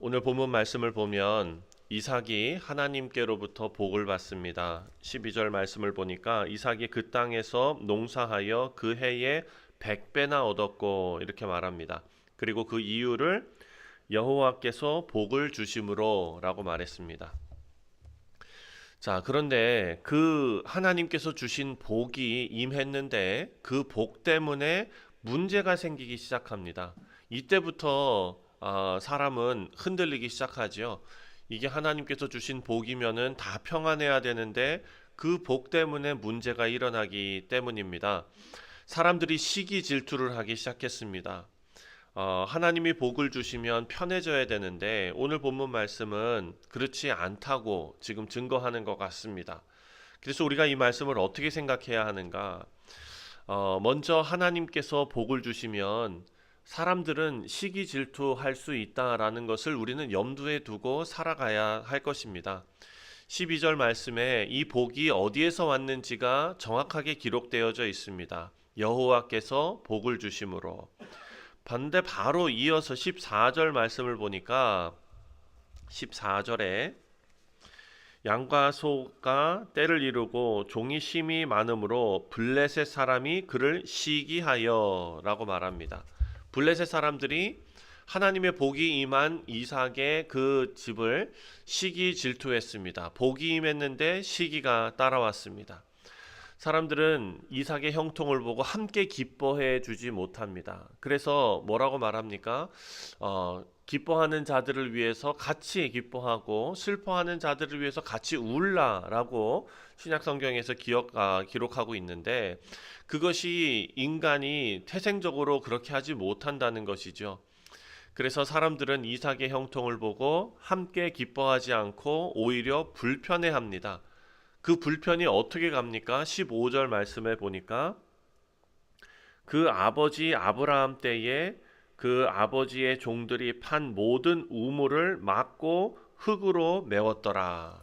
오늘 본문 말씀을 보면 이삭이 하나님께로부터 복을 받습니다. 12절 말씀을 보니까 이삭이 그 땅에서 농사하여 그 해에 100배나 얻었고 이렇게 말합니다. 그리고 그 이유를 여호와께서 복을 주심으로라고 말했습니다. 자, 그런데 그 하나님께서 주신 복이 임했는데 그 복 때문에 문제가 생기기 시작합니다. 이때부터 사람은 흔들리기 시작하죠. 이게 하나님께서 주신 복이면은 다 평안해야 되는데 그 복 때문에 문제가 일어나기 때문입니다. 사람들이 시기 질투를 하기 시작했습니다. 하나님이 복을 주시면 편해져야 되는데 오늘 본문 말씀은 그렇지 않다고 지금 증거하는 것 같습니다. 그래서 우리가 이 말씀을 어떻게 생각해야 하는가? 먼저 하나님께서 복을 주시면 사람들은 시기 질투할 수 있다라는 것을 우리는 염두에 두고 살아가야 할 것입니다. 12절 말씀에 이 복이 어디에서 왔는지가 정확하게 기록되어져 있습니다. 여호와께서 복을 주심으로. 반대 바로 이어서 14절 말씀을 보니까 14절에 양과 소가 떼를 이루고 종이 심이 많으므로 블레셋 사람이 그를 시기하여 라고 말합니다. 블레셋 사람들이 하나님의 복이 임한 이삭의 그 집을 시기 질투했습니다. 복이 임했는데 시기가 따라왔습니다. 사람들은 이삭의 형통을 보고 함께 기뻐해 주지 못합니다. 그래서 뭐라고 말합니까? 기뻐하는 자들을 위해서 같이 기뻐하고 슬퍼하는 자들을 위해서 같이 울라라고 신약성경에서 기록하고 있는데 그것이 인간이 태생적으로 그렇게 하지 못한다는 것이죠. 그래서 사람들은 이삭의 형통을 보고 함께 기뻐하지 않고 오히려 불편해합니다. 그 불편이 어떻게 갑니까? 15절 말씀에 보니까 그 아버지 아브라함 때에 그 아버지의 종들이 판 모든 우물을 막고 흙으로 메웠더라.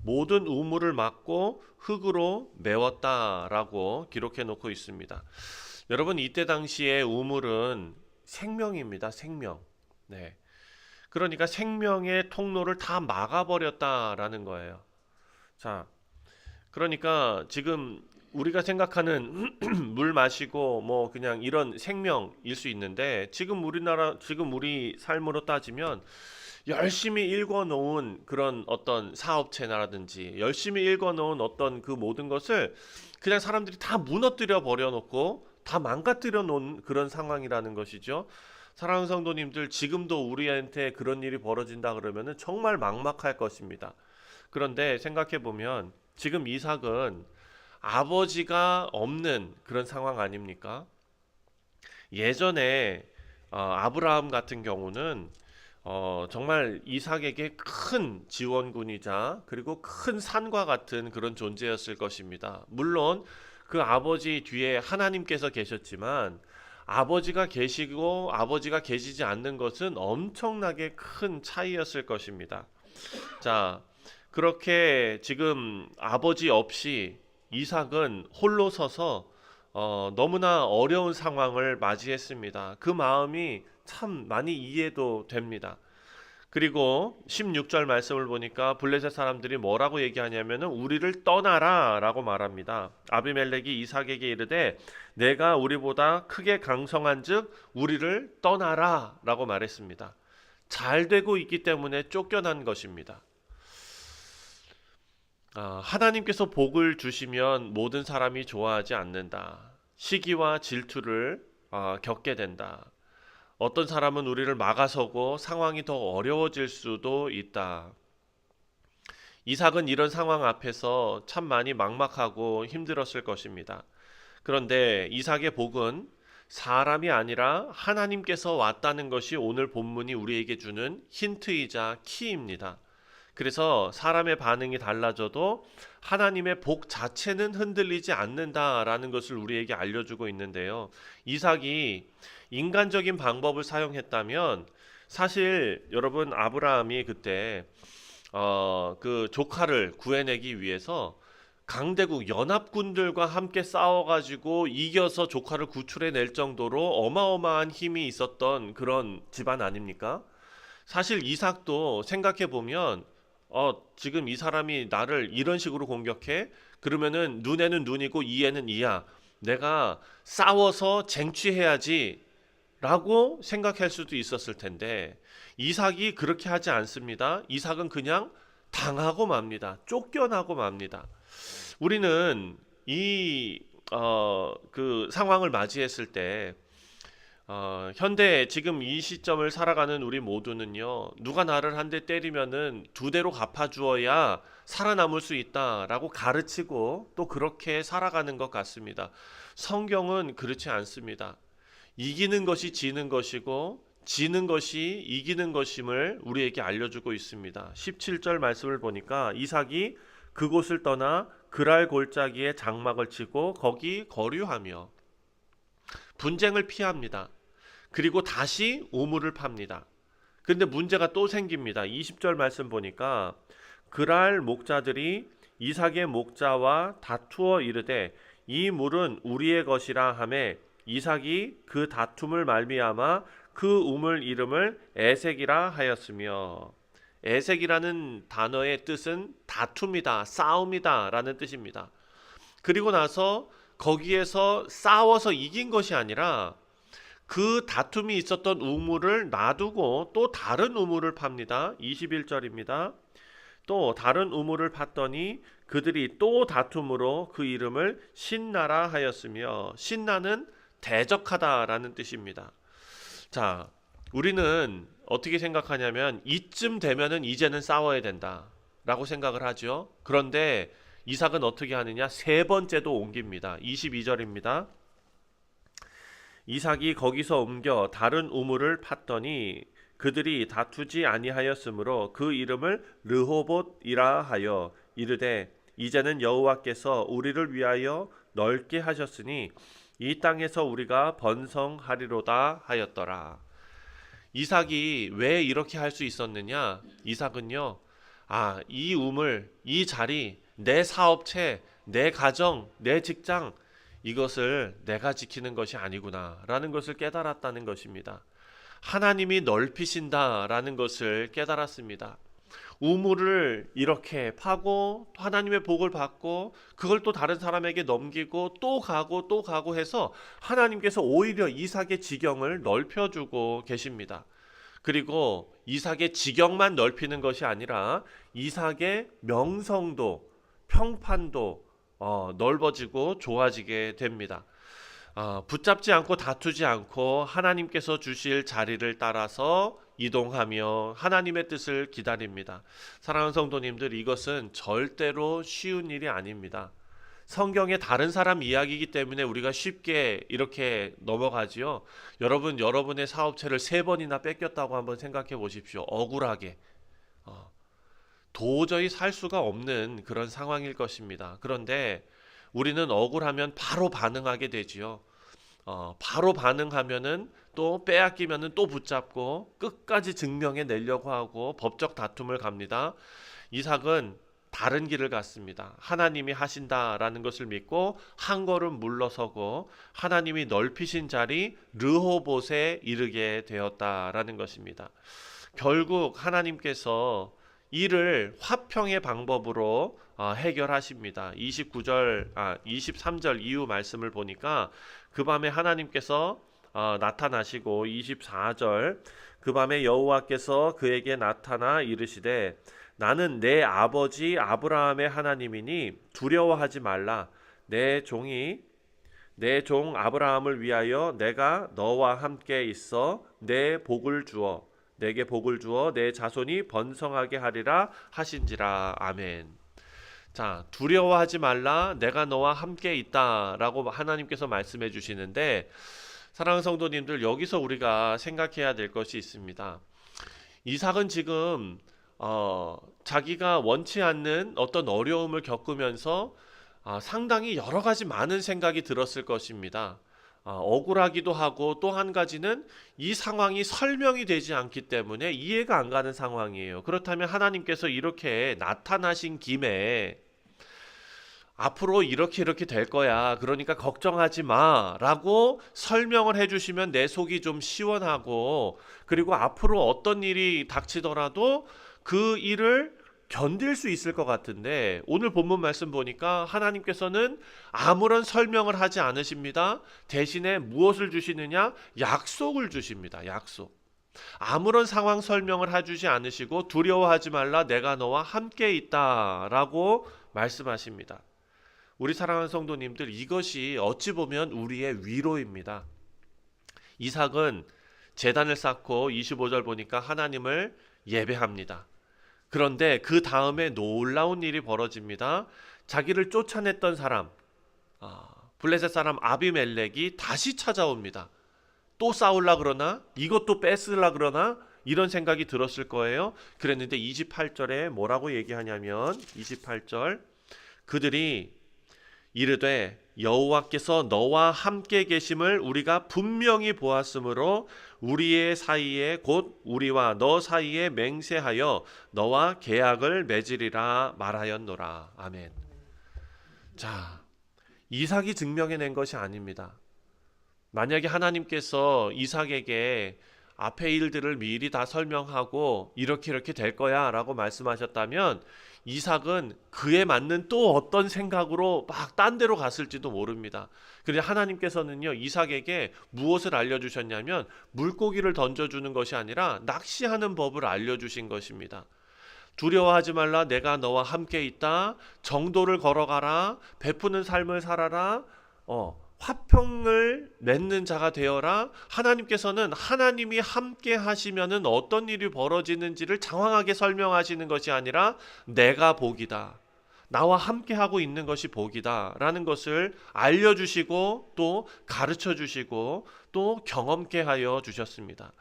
모든 우물을 막고 흙으로 메웠다라고 기록해 놓고 있습니다. 여러분 이때 당시에 우물은 생명입니다. 생명. 네. 그러니까 생명의 통로를 다 막아버렸다라는 거예요. 자, 그러니까 지금 우리가 생각하는 물 마시고 뭐 그냥 이런 생명일 수 있는데 지금 우리 삶으로 따지면 열심히 읽어놓은 그런 어떤 사업체라든지 열심히 읽어놓은 어떤 그 모든 것을 그냥 사람들이 다 무너뜨려 버려놓고 다 망가뜨려 놓은 그런 상황이라는 것이죠. 사랑하는 성도님들, 지금도 우리한테 그런 일이 벌어진다 그러면은 정말 막막할 것입니다. 그런데 생각해 보면 지금 이삭은 아버지가 없는 그런 상황 아닙니까? 예전에 아브라함 같은 경우는 정말 이삭에게 큰 지원군이자 그리고 큰 산과 같은 그런 존재였을 것입니다. 물론 그 아버지 뒤에 하나님께서 계셨지만 아버지가 계시고 아버지가 계시지 않는 것은 엄청나게 큰 차이였을 것입니다. 자, 그렇게 지금 아버지 없이 이삭은 홀로 서서 너무나 어려운 상황을 맞이했습니다. 그 마음이 참 많이 이해도 됩니다. 그리고 16절 말씀을 보니까 블레셋 사람들이 뭐라고 얘기하냐면은 우리를 떠나라 라고 말합니다. 아비멜렉이 이삭에게 이르되 내가 우리보다 크게 강성한즉 우리를 떠나라 라고 말했습니다. 잘 되고 있기 때문에 쫓겨난 것입니다. 하나님께서 복을 주시면 모든 사람이 좋아하지 않는다. 시기와 질투를 겪게 된다. 어떤 사람은 우리를 막아서고 상황이 더 어려워질 수도 있다. 이삭은 이런 상황 앞에서 참 많이 막막하고 힘들었을 것입니다. 그런데 이삭의 복은 사람이 아니라 하나님께서 왔다는 것이 오늘 본문이 우리에게 주는 힌트이자 키입니다. 그래서 사람의 반응이 달라져도 하나님의 복 자체는 흔들리지 않는다라는 것을 우리에게 알려주고 있는데요. 이삭이 인간적인 방법을 사용했다면 사실 여러분 아브라함이 그때 그 조카를 구해내기 위해서 강대국 연합군들과 함께 싸워가지고 이겨서 조카를 구출해낼 정도로 어마어마한 힘이 있었던 그런 집안 아닙니까? 사실 이삭도 생각해 보면 지금 이 사람이 나를 이런 식으로 공격해? 그러면은 눈에는 눈이고 이에는 이야. 내가 싸워서 쟁취해야지 라고 생각할 수도 있었을 텐데 이삭이 그렇게 하지 않습니다. 이삭은 그냥 당하고 맙니다. 쫓겨나고 맙니다. 우리는 그 상황을 맞이했을 때 현대 지금 이 시점을 살아가는 우리 모두는요, 누가 나를 한 대 때리면은 두 대로 갚아주어야 살아남을 수 있다라고 가르치고 또 그렇게 살아가는 것 같습니다. 성경은 그렇지 않습니다. 이기는 것이 지는 것이고 지는 것이 이기는 것임을 우리에게 알려주고 있습니다. 17절 말씀을 보니까 이삭이 그곳을 떠나 그랄 골짜기에 장막을 치고 거기 거류하며 분쟁을 피합니다. 그리고 다시 우물을 팝니다. 근데 문제가 또 생깁니다. 20절 말씀 보니까 그랄 목자들이 이삭의 목자와 다투어 이르되 이 물은 우리의 것이라 하매 이삭이 그 다툼을 말미암아 그 우물 이름을 에색이라 하였으며 에색이라는 단어의 뜻은 다툼이다, 싸움이다 라는 뜻입니다. 그리고 나서 거기에서 싸워서 이긴 것이 아니라 그 다툼이 있었던 우물을 놔두고 또 다른 우물을 팝니다. 21절입니다. 또 다른 우물을 팠더니 그들이 또 다툼으로 그 이름을 신나라 하였으며 신나는 대적하다라는 뜻입니다. 자, 우리는 어떻게 생각하냐면 이쯤 되면은 이제는 싸워야 된다라고 생각을 하죠. 그런데 이삭은 어떻게 하느냐? 세 번째도 옮깁니다. 22절입니다. 이삭이 거기서 옮겨 다른 우물을 팠더니 그들이 다투지 아니하였으므로 그 이름을 르호봇이라 하여 이르되 이제는 여호와께서 우리를 위하여 넓게 하셨으니 이 땅에서 우리가 번성하리로다 하였더라. 이삭이 왜 이렇게 할 수 있었느냐? 이삭은요, 이 우물, 이 자리, 내 사업체, 내 가정, 내 직장, 이것을 내가 지키는 것이 아니구나 라는 것을 깨달았다는 것입니다. 하나님이 넓히신다라는 것을 깨달았습니다. 우물을 이렇게 파고 하나님의 복을 받고 그걸 또 다른 사람에게 넘기고 또 가고 또 가고 해서 하나님께서 오히려 이삭의 지경을 넓혀주고 계십니다. 그리고 이삭의 지경만 넓히는 것이 아니라 이삭의 명성도 평판도 넓어지고 좋아지게 됩니다. 붙잡지 않고 다투지 않고 하나님께서 주실 자리를 따라서 이동하며 하나님의 뜻을 기다립니다. 사랑하는 성도님들, 이것은 절대로 쉬운 일이 아닙니다. 성경의 다른 사람 이야기이기 때문에 우리가 쉽게 이렇게 넘어가지요. 여러분, 여러분의 사업체를 3번이나 뺏겼다고 한번 생각해 보십시오. 억울하게. 도저히 살 수가 없는 그런 상황일 것입니다. 그런데 우리는 억울하면 바로 반응하게 되지요. 바로 반응하면은 또 빼앗기면은 또 붙잡고 끝까지 증명해 내려고 하고 법적 다툼을 갑니다. 이삭은 다른 길을 갔습니다. 하나님이 하신다라는 것을 믿고 한 걸음 물러서고 하나님이 넓히신 자리 르호봇에 이르게 되었다라는 것입니다. 결국 하나님께서 이를 화평의 방법으로 해결하십니다. 23절 이후 말씀을 보니까 그 밤에 하나님께서 나타나시고 24절 그 밤에 여호와께서 그에게 나타나 이르시되 나는 내 아버지 아브라함의 하나님이니 두려워하지 말라. 내 종 아브라함을 위하여 내가 너와 함께 있어 내게 복을 주어 내 자손이 번성하게 하리라 하신지라. 아멘. 자, 두려워하지 말라. 내가 너와 함께 있다라고 하나님께서 말씀해 주시는데, 사랑하는 성도님들, 여기서 우리가 생각해야 될 것이 있습니다. 이삭은 지금 자기가 원치 않는 어떤 어려움을 겪으면서 상당히 여러 가지 많은 생각이 들었을 것입니다. 억울하기도 하고 또 한 가지는 이 상황이 설명이 되지 않기 때문에 이해가 안 가는 상황이에요. 그렇다면 하나님께서 이렇게 나타나신 김에 앞으로 이렇게 이렇게 될 거야. 그러니까 걱정하지 마. 라고 설명을 해주시면 내 속이 좀 시원하고, 그리고 앞으로 어떤 일이 닥치더라도 그 일을 견딜 수 있을 것 같은데, 오늘 본문 말씀 보니까 하나님께서는 아무런 설명을 하지 않으십니다. 대신에 무엇을 주시느냐? 약속을 주십니다. 약속. 아무런 상황 설명을 해주지 않으시고 두려워하지 말라 내가 너와 함께 있다라고 말씀하십니다. 우리 사랑하는 성도님들, 이것이 어찌 보면 우리의 위로입니다. 이삭은 제단을 쌓고 25절 보니까 하나님을 예배합니다. 그런데 그 다음에 놀라운 일이 벌어집니다. 자기를 쫓아냈던 사람, 블레셋 사람 아비멜렉이 다시 찾아옵니다. 또 싸울라 그러나? 이것도 뺏으려 그러나? 이런 생각이 들었을 거예요. 그랬는데 28절에 뭐라고 얘기하냐면 28절, 그들이 이르되 여호와께서 너와 함께 계심을 우리가 분명히 보았으므로 우리의 사이에 곧 우리와 너 사이에 맹세하여 너와 계약을 맺으리라 말하였노라. 아멘. 자, 이삭이 증명해낸 것이 아닙니다. 만약에 하나님께서 이삭에게 앞의 일들을 미리 다 설명하고 이렇게 이렇게 될 거야 라고 말씀하셨다면 이삭은 그에 맞는 또 어떤 생각으로 막 딴 데로 갔을지도 모릅니다. 그런데 하나님께서는요, 이삭에게 무엇을 알려주셨냐면 물고기를 던져주는 것이 아니라 낚시하는 법을 알려주신 것입니다. 두려워하지 말라 내가 너와 함께 있다. 정도를 걸어가라. 베푸는 삶을 살아라. 화평을 맺는 자가 되어라. 하나님께서는 하나님이 함께 하시면은 어떤 일이 벌어지는지를 장황하게 설명하시는 것이 아니라 내가 복이다. 나와 함께 하고 있는 것이 복이다. 라는 것을 알려주시고 또 가르쳐 주시고 또 경험케 하여 주셨습니다.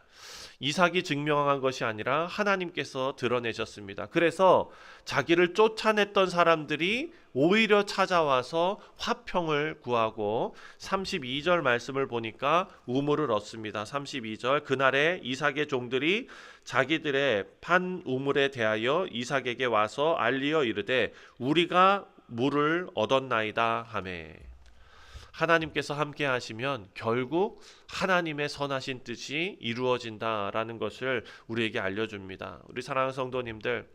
이삭이 증명한 것이 아니라 하나님께서 드러내셨습니다. 그래서 자기를 쫓아냈던 사람들이 오히려 찾아와서 화평을 구하고 32절 말씀을 보니까 우물을 얻습니다. 32절, 그날에 이삭의 종들이 자기들의 판 우물에 대하여 이삭에게 와서 알리어 이르되 우리가 물을 얻었나이다 하매. 하나님께서 함께 하시면 결국 하나님의 선하신 뜻이 이루어진다라는 것을 우리에게 알려줍니다. 우리 사랑하는 성도님들,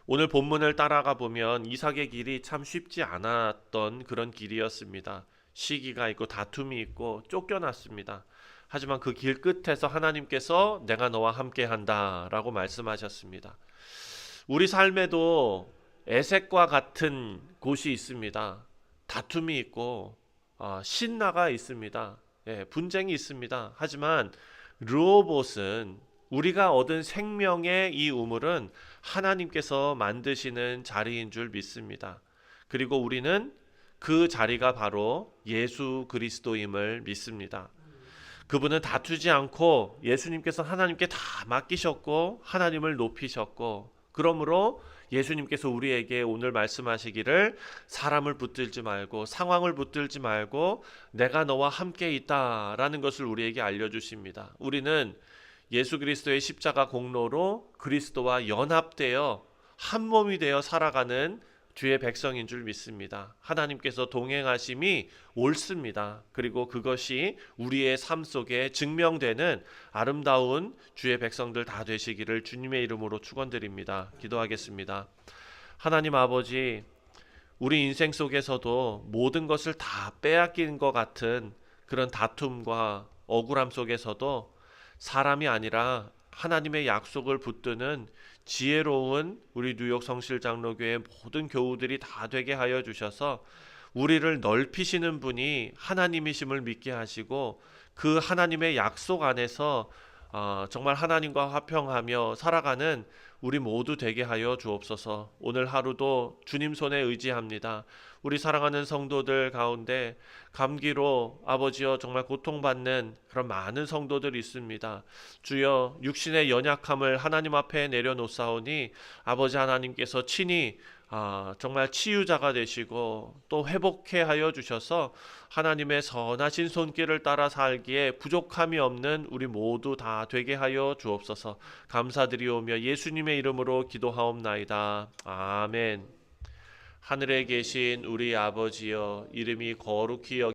오늘 본문을 따라가 보면 이삭의 길이 참 쉽지 않았던 그런 길이었습니다. 시기가 있고 다툼이 있고 쫓겨났습니다. 하지만 그 길 끝에서 하나님께서 내가 너와 함께 한다라고 말씀하셨습니다. 우리 삶에도 에색과 같은 곳이 있습니다. 다툼이 있고 신나가 있습니다. 분쟁이 있습니다. 하지만 르호봇은, 우리가 얻은 생명의 이 우물은 하나님께서 만드시는 자리인 줄 믿습니다. 그리고 우리는 그 자리가 바로 예수 그리스도임을 믿습니다. 그분은 다투지 않고 예수님께서 하나님께 다 맡기셨고 하나님을 높이셨고, 그러므로 예수님께서 우리에게 오늘 말씀하시기를 사람을 붙들지 말고 상황을 붙들지 말고 내가 너와 함께 있다라는 것을 우리에게 알려주십니다. 우리는 예수 그리스도의 십자가 공로로 그리스도와 연합되어 한 몸이 되어 살아가는 주의 백성인 줄 믿습니다. 하나님께서 동행하심이 옳습니다. 그리고 그것이 우리의 삶 속에 증명되는 아름다운 주의 백성들 다 되시기를 주님의 이름으로 축원드립니다. 기도하겠습니다. 하나님 아버지, 우리 인생 속에서도 모든 것을 다 빼앗긴 것 같은 그런 다툼과 억울함 속에서도 사람이 아니라 하나님의 약속을 붙드는 지혜로운 우리 뉴욕 성실장로교회 모든 교우들이 다 되게 하여 주셔서 우리를 넓히시는 분이 하나님이심을 믿게 하시고 그 하나님의 약속 안에서 정말 하나님과 화평하며 살아가는 우리 모두 되게 하여 주옵소서. 오늘 하루도 주님 손에 의지합니다. 우리 사랑하는 성도들 가운데 감기로 아버지여 정말 고통받는 그런 많은 성도들이 있습니다. 주여, 육신의 연약함을 하나님 앞에 내려놓사오니 아버지 하나님께서 친히 정말 치유자가 되시고 또 회복해 하여 주셔서 하나님의 선하신 손길을 따라 살기에 부족함이 없는 우리 모두 다 되게 하여 주옵소서. 감사드리오며 예수님의 이름으로 기도하옵나이다. 아멘. 하늘에 계신 우리 아버지여, 이름이 거룩히